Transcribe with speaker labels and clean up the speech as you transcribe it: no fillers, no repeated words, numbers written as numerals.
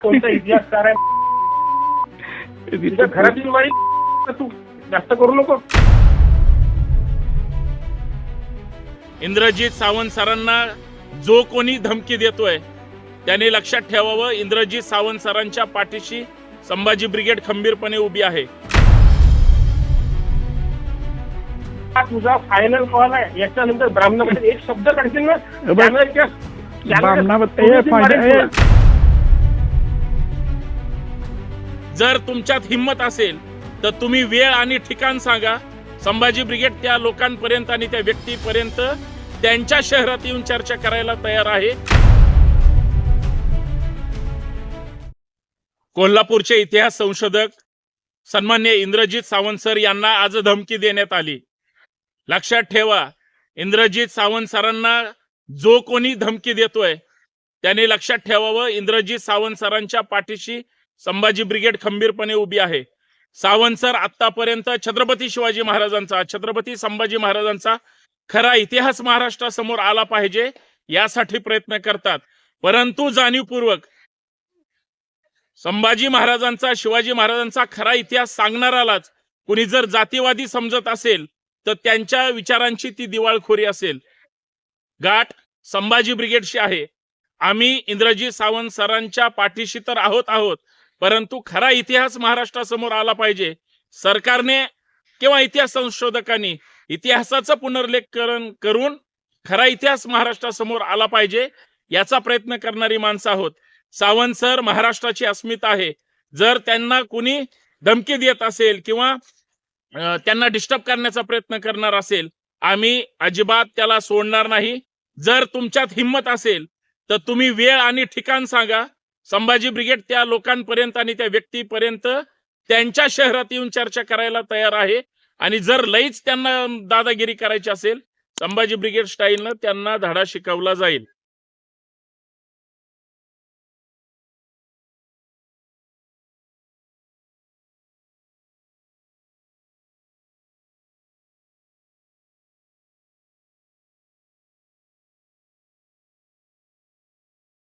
Speaker 1: कोणता इतिहासकार आहे तुझ्या घरातील माहिती तू जास्त करू नको.
Speaker 2: इंद्रजित सावंत सरांना जो कोणी धमकी देतोय त्याने लक्षात ठेवावं, इंद्रजित सावंत सरांच्या पाठीशी संभाजी ब्रिगेड खंबीरपणे उभी आहे.
Speaker 1: हा तुझा फायनल कॉल आहे. याच्यानंतर ब्राह्मणाबद्दल एक शब्द काढतील ना
Speaker 2: जर तुमच्यात हिंमत असेल तर तुम्ही वेळ आणि ठिकाण सांगा. संभाजी ब्रिगेड त्या लोकांपर्यंत आणि त्या व्यक्तीपर्यंत त्यांच्या शहरात येऊन चर्चा करायला तयार आहे. कोल्हापूरचे इतिहास संशोधक सन्मान्य इंद्रजित सावंत सर यांना आज धमकी देण्यात आली. लक्षात ठेवा, इंद्रजित सावंत सरांना जो कोणी धमकी देतोय त्याने लक्षात ठेवावं, इंद्रजित सावंत सरांच्या पाठीशी संभाजी ब्रिगेड खंबीरपणे उभी आहे. सावंत सर आतापर्यंत छत्रपती शिवाजी महाराजांचा, छत्रपती संभाजी महाराजांचा खरा इतिहास महाराष्ट्रासमोर आला पाहिजे यासाठी प्रयत्न करतात. परंतु जाणीवपूर्वक संभाजी महाराजांचा, शिवाजी महाराजांचा खरा इतिहास सांगणारालाच कुणी जर जातीवादी समजत असेल तर त्यांच्या विचारांची ती दिवाळखोरी असेल. गाठ संभाजी ब्रिगेडशी आहे. आम्ही इंद्रजित सावंत सरांच्या पाठीशी तर आहोत, परंतु खरा इतिहास महाराष्ट्रासमोर आला पाहिजे. सरकारने किंवा इतिहास संशोधकांनी इतिहासाचं पुनर्लेखन करून खरा इतिहास महाराष्ट्रासमोर आला पाहिजे याचा प्रयत्न करणारी माणसं आहोत. सावंत सर महाराष्ट्राची अस्मिता आहे. जर त्यांना कुणी धमकी देत असेल किंवा त्यांना डिस्टर्ब करण्याचा प्रयत्न करणार असेल, आम्ही अजिबात त्याला सोडणार नाही. जर तुमच्यात हिंमत असेल तर तुम्ही वेळ आणि ठिकाण सांगा. संभाजी ब्रिगेड त्या लोकांपर्यंत आणि त्या व्यक्तीपर्यंत त्यांच्या शहरात येऊन चर्चा करायला तयार आहे. आणि जर लईच त्यांना दादागिरी करायची असेल, संभाजी ब्रिगेड स्टाईलनं त्यांना धडा शिकवला जाईल.